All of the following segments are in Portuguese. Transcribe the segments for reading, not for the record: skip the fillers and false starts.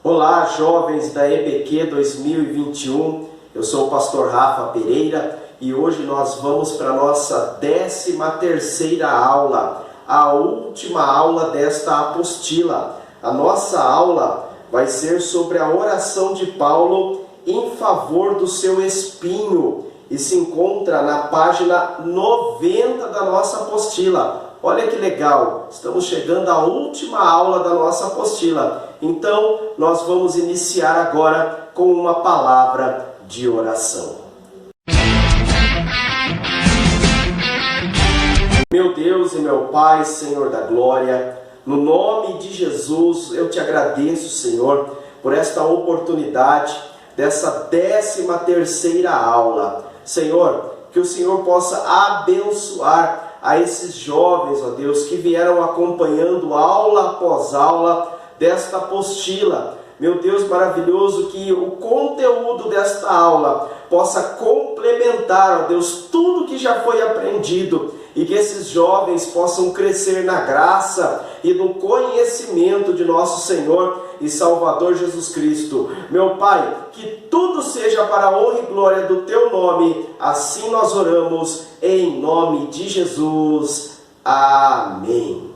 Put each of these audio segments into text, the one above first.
Olá, jovens da EBQ 2021, eu sou o pastor Rafa Pereira e hoje nós vamos para a nossa 13ª aula, a última aula desta apostila. A nossa aula vai ser sobre a oração de Paulo em favor do seu espinho e se encontra na página 90 da nossa apostila. Olha que legal, estamos chegando à última aula da nossa apostila. Então, nós vamos iniciar agora com uma palavra de oração. Meu Deus e meu Pai, Senhor da glória, no nome de Jesus, eu te agradeço, Senhor, por esta oportunidade dessa 13ª aula. Senhor, que o Senhor possa abençoar a esses jovens, ó Deus, que vieram acompanhando aula após aula desta apostila. Meu Deus maravilhoso, que o conteúdo desta aula possa complementar, ó Deus, tudo que já foi aprendido e que esses jovens possam crescer na graça e no conhecimento de nosso Senhor e Salvador Jesus Cristo. Meu Pai, que tudo seja para a honra e glória do Teu nome, assim nós oramos, em nome de Jesus. Amém.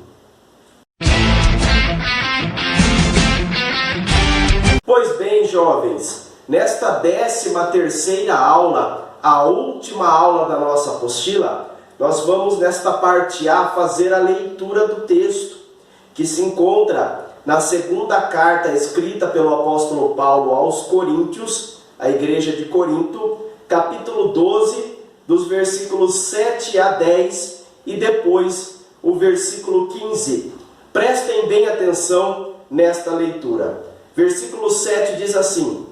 Pois bem, jovens, nesta 13ª aula, a última aula da nossa apostila, nós vamos nesta parte A fazer a leitura do texto, que se encontra na segunda carta escrita pelo apóstolo Paulo aos Coríntios, a igreja de Corinto, capítulo 12, dos versículos 7 a 10 e depois o versículo 15. Prestem bem atenção nesta leitura. Versículo 7 diz assim: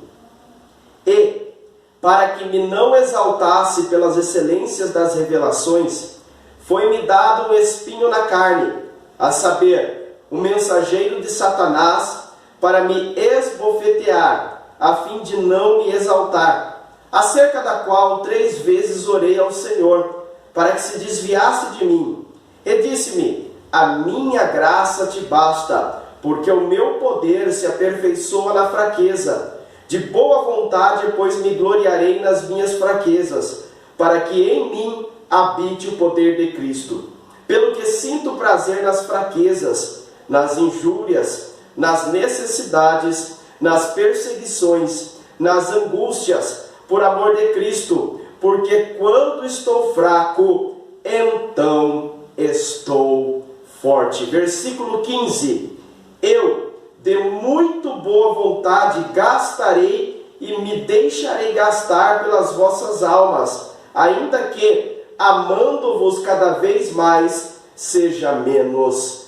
E, para que me não exaltasse pelas excelências das revelações, foi-me dado um espinho na carne, a saber, um mensageiro de Satanás, para me esbofetear, a fim de não me exaltar, acerca da qual 3 vezes orei ao Senhor, para que se desviasse de mim. E disse-me: a minha graça te basta, porque o meu poder se aperfeiçoa na fraqueza. De boa vontade, pois me gloriarei nas minhas fraquezas, para que em mim habite o poder de Cristo. Pelo que sinto prazer nas fraquezas, nas injúrias, nas necessidades, nas perseguições, nas angústias, por amor de Cristo, porque quando estou fraco, então estou forte. Versículo 15. Eu, de muito boa vontade, gastarei e me deixarei gastar pelas vossas almas, ainda que, amando-vos cada vez mais, seja menos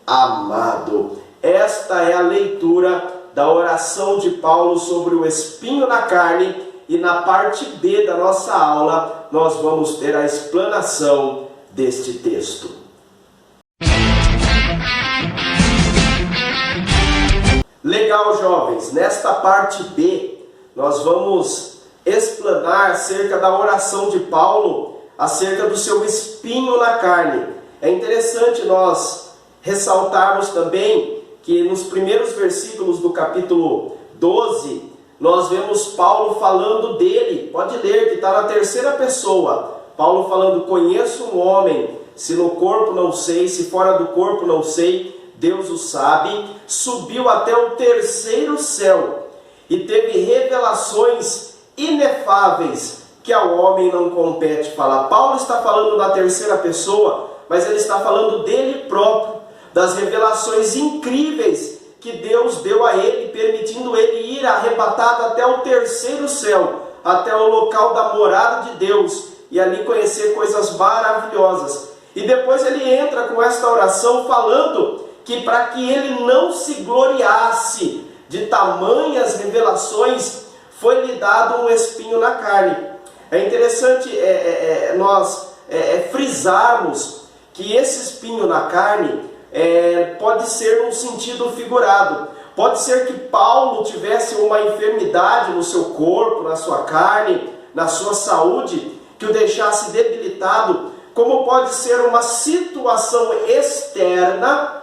amado. Esta é a leitura da oração de Paulo sobre o espinho na carne, e na parte B da nossa aula nós vamos ter a explanação deste texto. Legal, jovens, nesta parte B nós vamos explanar acerca da oração de Paulo, acerca do seu espinho na carne. É interessante nós ressaltarmos também que nos primeiros versículos do capítulo 12, nós vemos Paulo falando dele. Pode ler que está na terceira pessoa. Paulo falando: conheço um homem, se no corpo não sei, se fora do corpo não sei, Deus o sabe, subiu até o 3º céu e teve revelações inefáveis que ao homem não compete falar. Paulo está falando da terceira pessoa, mas ele está falando dele próprio, das revelações incríveis que Deus deu a ele, permitindo ele ir arrebatado até o 3º céu, até o local da morada de Deus, e ali conhecer coisas maravilhosas. E depois ele entra com esta oração falando que para que ele não se gloriasse de tamanhas revelações, foi-lhe dado um espinho na carne. É interessante nós frisarmos que esse espinho na carne pode ser num sentido figurado. Pode ser que Paulo tivesse uma enfermidade no seu corpo, na sua carne, na sua saúde, que o deixasse debilitado, como pode ser uma situação externa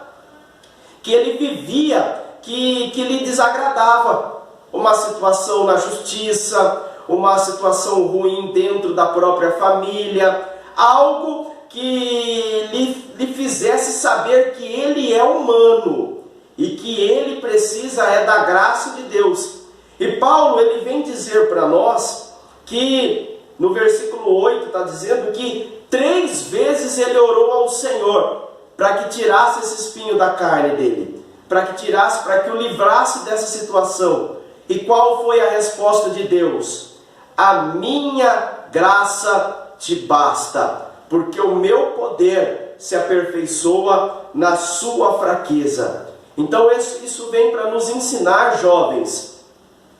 que ele vivia que lhe desagradava. Uma situação na justiça, uma situação ruim dentro da própria família, algo que lhe fizesse saber que ele é humano e que ele precisa da graça de Deus. E Paulo, ele vem dizer para nós que no versículo 8 está dizendo que 3 vezes ele orou ao Senhor para que tirasse esse espinho da carne dele, para que o livrasse dessa situação. E qual foi a resposta de Deus? A minha graça te basta, porque o meu poder se aperfeiçoa na sua fraqueza. Então isso vem para nos ensinar, jovens,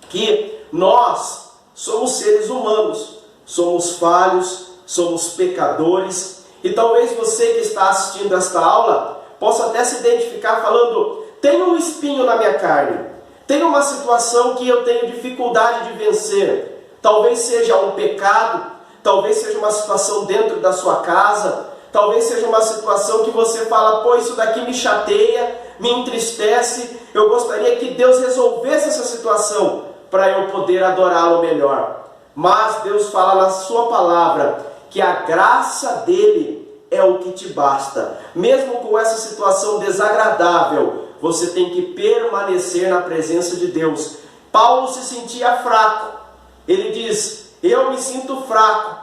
que nós somos seres humanos, somos falhos, somos pecadores, e talvez você que está assistindo esta aula possa até se identificar falando: tem um espinho na minha carne, tem uma situação que eu tenho dificuldade de vencer. Talvez seja um pecado, talvez seja uma situação dentro da sua casa, talvez seja uma situação que você fala: pô, isso daqui me chateia, me entristece, eu gostaria que Deus resolvesse essa situação para eu poder adorá-lo melhor. Mas Deus fala na sua palavra que a graça dele é o que te basta. Mesmo com essa situação desagradável, você tem que permanecer na presença de Deus. Paulo se sentia fraco. Ele diz: eu me sinto fraco.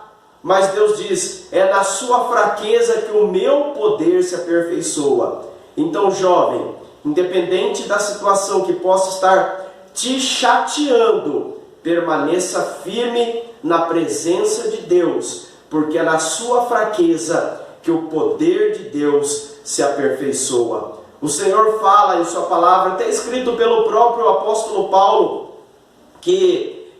Mas Deus diz: é na sua fraqueza que o meu poder se aperfeiçoa. Então, jovem, independente da situação que possa estar te chateando, permaneça firme na presença de Deus, porque é na sua fraqueza que o poder de Deus se aperfeiçoa. O Senhor fala em sua palavra, até escrito pelo próprio apóstolo Paulo, que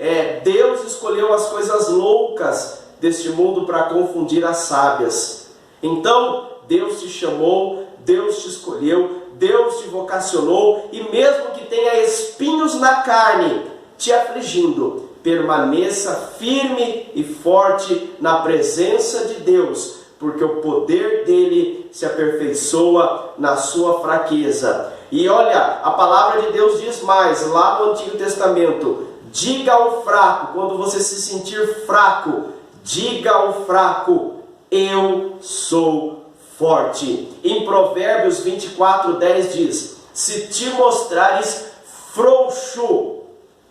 Deus escolheu as coisas loucas deste mundo para confundir as sábias. Então, Deus te chamou, Deus te escolheu, Deus te vocacionou, e mesmo que tenha espinhos na carne te afligindo, permaneça firme e forte na presença de Deus, porque o poder dele se aperfeiçoa na sua fraqueza. E olha, a palavra de Deus diz mais, lá no Antigo Testamento: diga ao fraco, quando você se sentir fraco, diga ao fraco: eu sou forte. Em Provérbios 24:10 diz: se te mostrares frouxo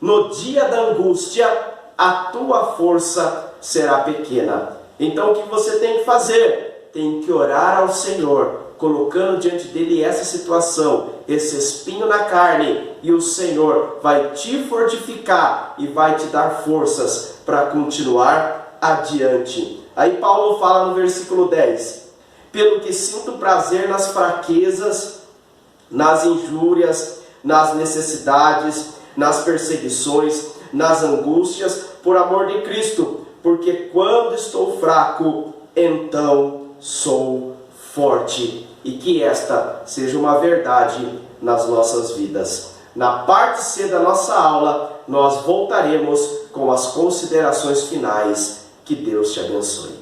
no dia da angústia, a tua força será pequena. Então o que você tem que fazer? Tem que orar ao Senhor, colocando diante dele essa situação, esse espinho na carne, e o Senhor vai te fortificar e vai te dar forças para continuar adiante. Aí Paulo fala no versículo 10: pelo que sinto prazer nas fraquezas, nas injúrias, nas necessidades, nas perseguições, nas angústias, por amor de Cristo, porque quando estou fraco, então sou forte. E que esta seja uma verdade nas nossas vidas. Na parte C da nossa aula, nós voltaremos com as considerações finais. Que Deus te abençoe.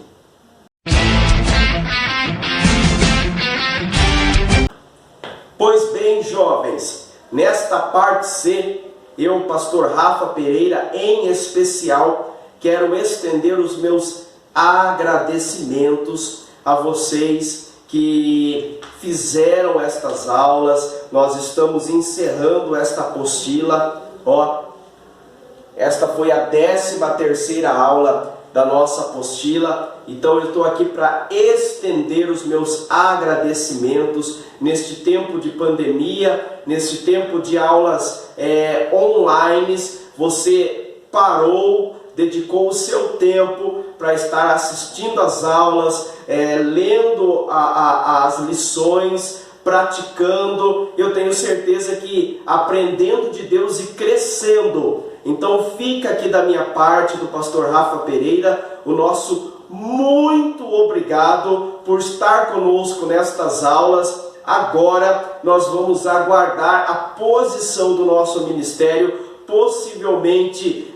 Pois bem, jovens, nesta parte C, eu, pastor Rafa Pereira, em especial, quero estender os meus agradecimentos a vocês que fizeram estas aulas. Nós estamos encerrando esta apostila. Esta foi a 13ª aula da nossa apostila. Então eu estou aqui para estender os meus agradecimentos neste tempo de pandemia, neste tempo de aulas online. Você parou, dedicou o seu tempo para estar assistindo às aulas, lendo as lições, praticando. Eu tenho certeza que aprendendo de Deus e crescendo. Então fica aqui da minha parte, do pastor Rafa Pereira, o nosso muito obrigado por estar conosco nestas aulas. Agora nós vamos aguardar a posição do nosso ministério. Possivelmente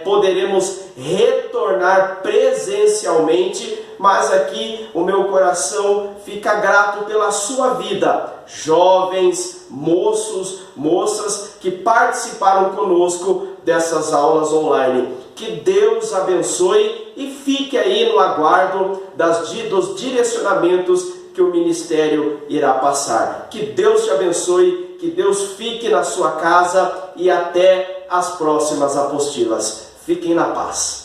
poderemos retornar presencialmente, mas aqui o meu coração fica grato pela sua vida, jovens, moços, moças que participaram conosco dessas aulas online. Que Deus abençoe e fique aí no aguardo dos direcionamentos que o ministério irá passar. Que Deus te abençoe, que Deus fique na sua casa e até as próximas apostilas. Fiquem na paz.